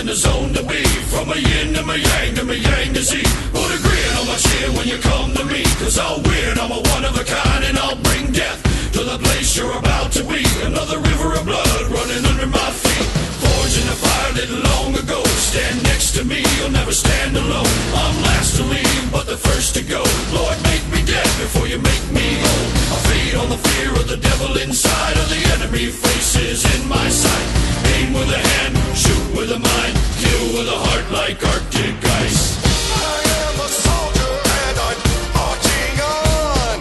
in the zone to be. From a yin to my yang to my yang to Z. Put a grin on my chin when you come to me. Cause I'll win, I'm a one of a kind, and I'll bring death to the place you're about to be. Another river of blood running under my feet. Forged in a fire lit long ago. Stand next to me, you'll never stand alone. I'm last to leave, but the first to go. Lord, make me dead before you make me old. I feed on the fear of the devil inside of the enemy faces in my sight. Aim with a hand, shoot with a mind, kill with a heart like Arctic ice. I am a soldier and I'm marching on.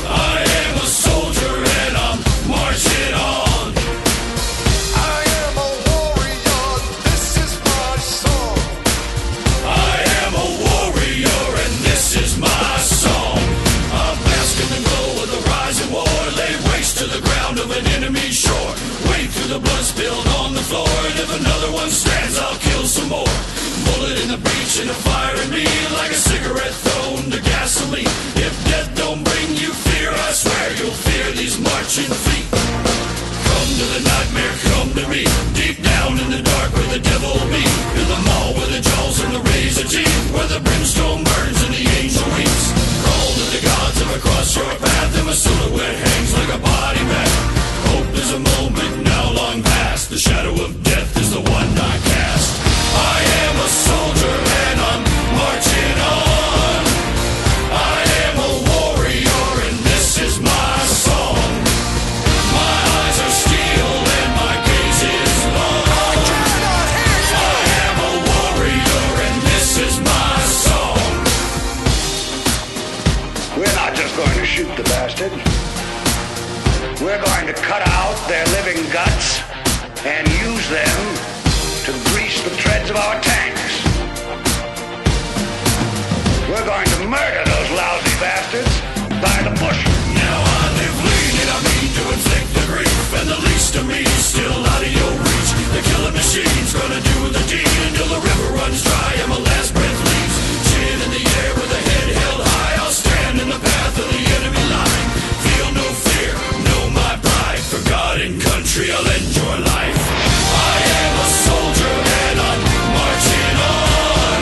I am a soldier and I'm marching on. I am a warrior, this is my song. I am a warrior and this is my song. I'm basking in the glow of the rising war. Lay waste to the ground of an enemy shore. Wade through the blood spilled on the floor. And if another one stands, I'll kill some more. Bullet in the breach and a fire in me. Like a cigarette thrown to gasoline. If death don't bring you fear, I swear you'll fear these marching feet. Come to the nightmare, come to me. Deep down in the dark where the devil be. In the mall where the jaws and the razor teeth. Where the brimstone burns and the angel weeps. Crawl to the gods if I cross your path. And my silhouette hangs like a body bag. Hope is a moment now long past. The shadow of death is the one I cast. I am a soldier and I'm marching on. I am a warrior and this is my song. My eyes are steel and my gaze is long. I cannot hear you. I am a warrior and this is my song. We're not just going to shoot the bastard. We're going to cut out their living guts and use them to grease the treads of our tanks. We're going to murder those lousy bastards by the bushel. Now I live lean and I mean to inflict the grief. And the least of me is still out of your reach. The killing machine's gonna do the deed until the river runs dry and my last breath leaves. Chin in the air with a head held high. I'll stand in the path of the enemy line. Feel no fear, know my pride. For God and country I'll end your life. I am a soldier and I'm marching on.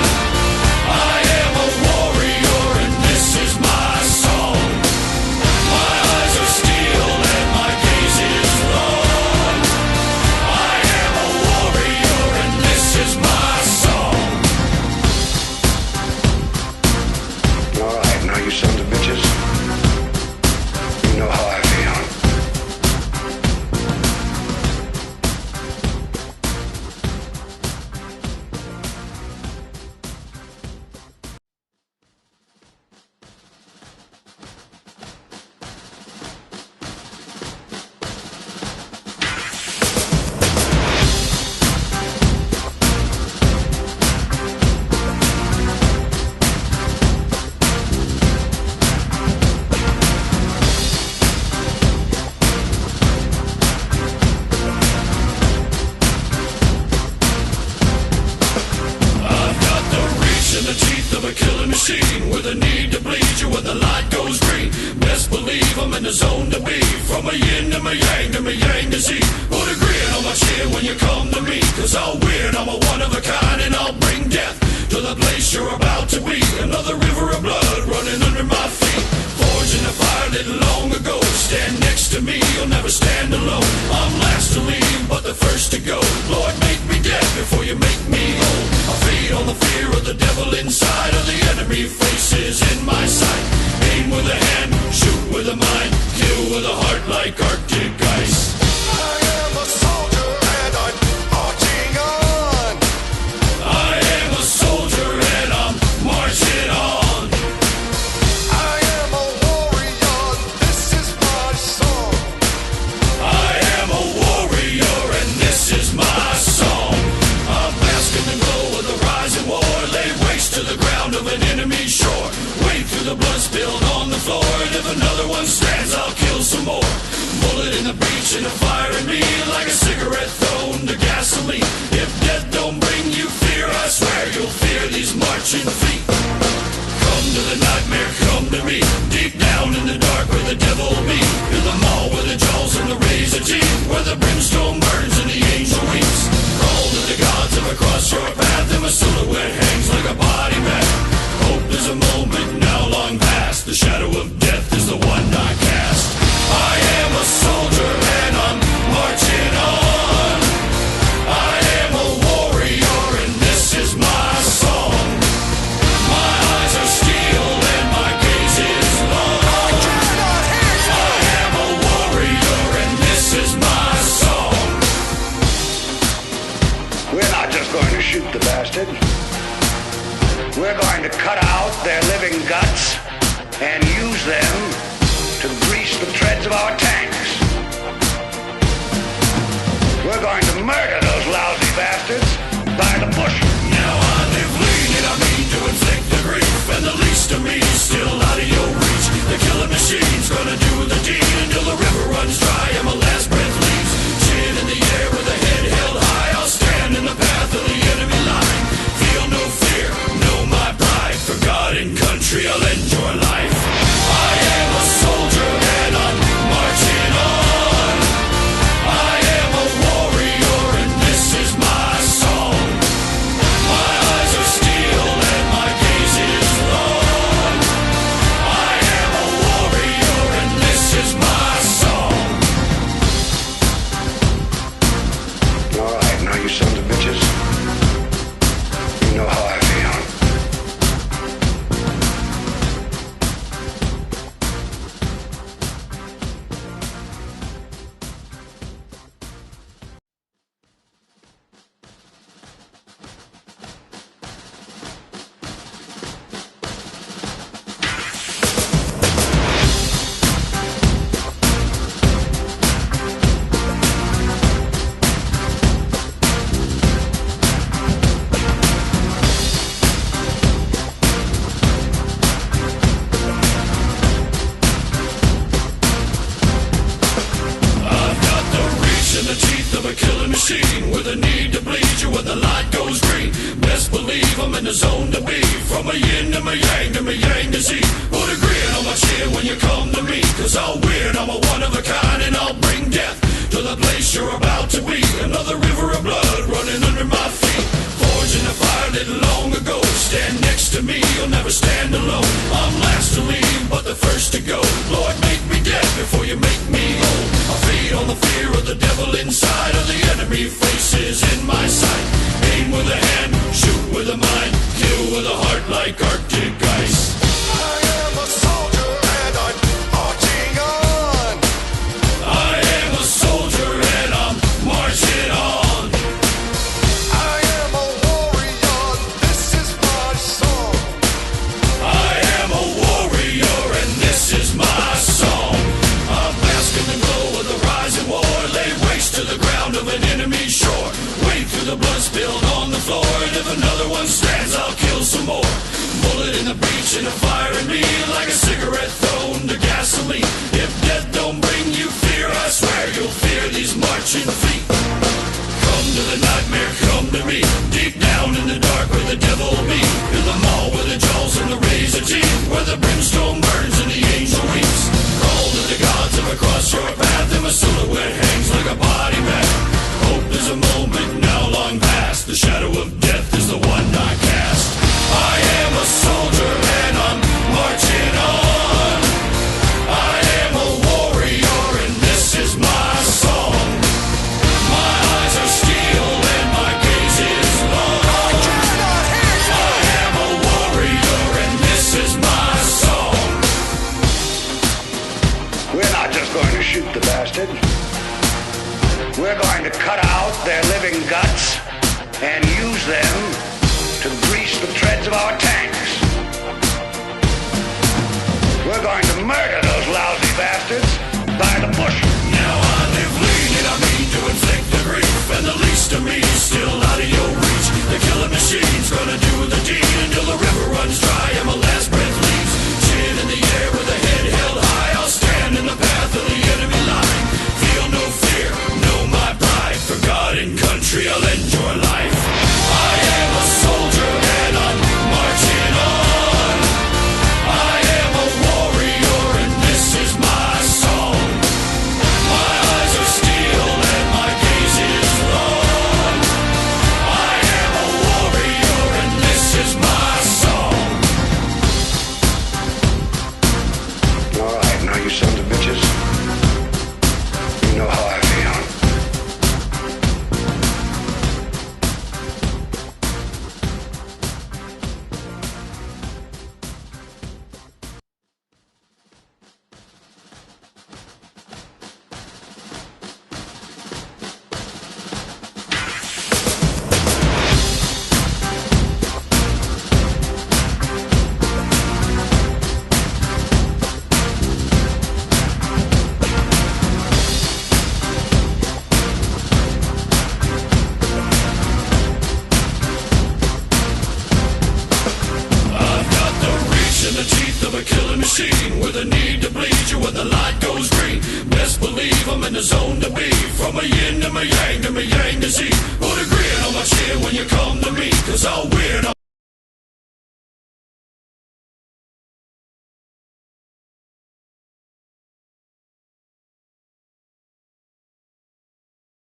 I am a warrior and this is my song. My eyes are steel and my gaze is long. I am a warrior and this is my song. All right, now you sons of bitches, you know how I feel. I've got the reach and the teeth of a killing machine. With a need to bleed you when the light goes green. Best believe I'm in the zone to be. From a yin to my yang to my yang to Z. Put a grin on my chin when you come to me. Cause I'll win, I'm a one of a kind, and I'll bring death to the place you're about to be. Another river of blood running under my feet. Forged in a fire lit long ago. Stand next to me, you'll never stand alone. I'm last to leave, but the first to go. Lord, make me dead before you make me old. I feed on the fear of the devil inside of the enemy faces in my sight. Aim with a hand, shoot with a mind, kill with a heart like Arctic ice. I am a soldier and I'm marching on. I am a soldier and I'm marching on. I am a warrior, this is my song. I am a warrior and this is my song. I'm basking in the glow of the rising war. Lay waste to the ground of an enemy shore. Wade through the blood spilled on the floor. And if another one stands, I'll kill some more. Bullet in the breach and a fire in me. Like a cigarette thrown to gasoline. If death don't bring you fear, I swear you'll fear these marching feet. Come to the nightmare, come to me. Deep down in the dark where the devil be. In the mall where the jaws and the razor teeth. Where the brimstone burns and the angel weeps. Crawl to the gods of a cross to shoot the bastard. We're going to cut out their living guts and use them to grease the treads of our tanks. We're going to murder those lousy bastards by the bushel. Now I live lean and I mean to inflict the grief, and the least of me is still out of your reach. The killing machine's gonna do the deed until the river runs dry and my last breath leaves. Chin in the air with a head held high, I'll stand in the path of the enemy line. Feel no fear, know my pride. For God and country I'll enjoy life. I am a soldier and I'm marching on. I am a warrior and this is my song. My eyes are steel and my gaze is long. I am a warrior and this is my song. All right, now you sons of bitches, you know how I feel. With a need to bleed you when the light goes green. Best believe I'm in the zone to be. From a yin to my yang to my yang to Z. Put a grin on my chin when you come to me, cause I'll win, I'm a one of a kind, and I'll bring death to the place you're about to be. Another river of blood running under my feet. Forged in the fire lit long ago. Stand next to me, you'll never stand alone. I'm last to leave, but the first to go. Lord, make me dead before you make me old. I feed on the fear of the devil inside, of the enemy faces in my sight. Aim with a hand, shoot with a mind, kill with a heart like Arctic ice. I am a soldier and I'm marching on. I am a soldier and I'm marching on. I am a warrior, this is my song. I am a warrior and this is my song. I'm basking the glow of the rising war. Lay waste to the ground of an enemy shore. Wade through the blood spilled on the floor, and if another one stands, I'll kill some more. Bullet in the breach and a fire in me, like a cigarette thrown to gasoline. If death don't bring you fear, I swear you'll fear these marching feet. Come to the nightmare, come to me. Deep down in the dark where the devil be. In the mall with the jaws and the razor teeth, where the brimstone burns and the angel weeps. Crawl to the gods of across your path, and my silhouette hangs like a body bag. Hope is a moment now long past. The shadow of death is the one I cast. I am a soldier and I'm marching on. I am a warrior and this is my song. My eyes are steel and my gaze is long. I am a warrior and this is my song. We're not just going to shoot the bastard. We're going to cut out their living guts the teeth of a killing machine, with a need to bleed you when the light goes green. Best believe I'm in the zone to be, from a yin to my yang to Z. Put a grin on my chin when you come to me, cause I'll win.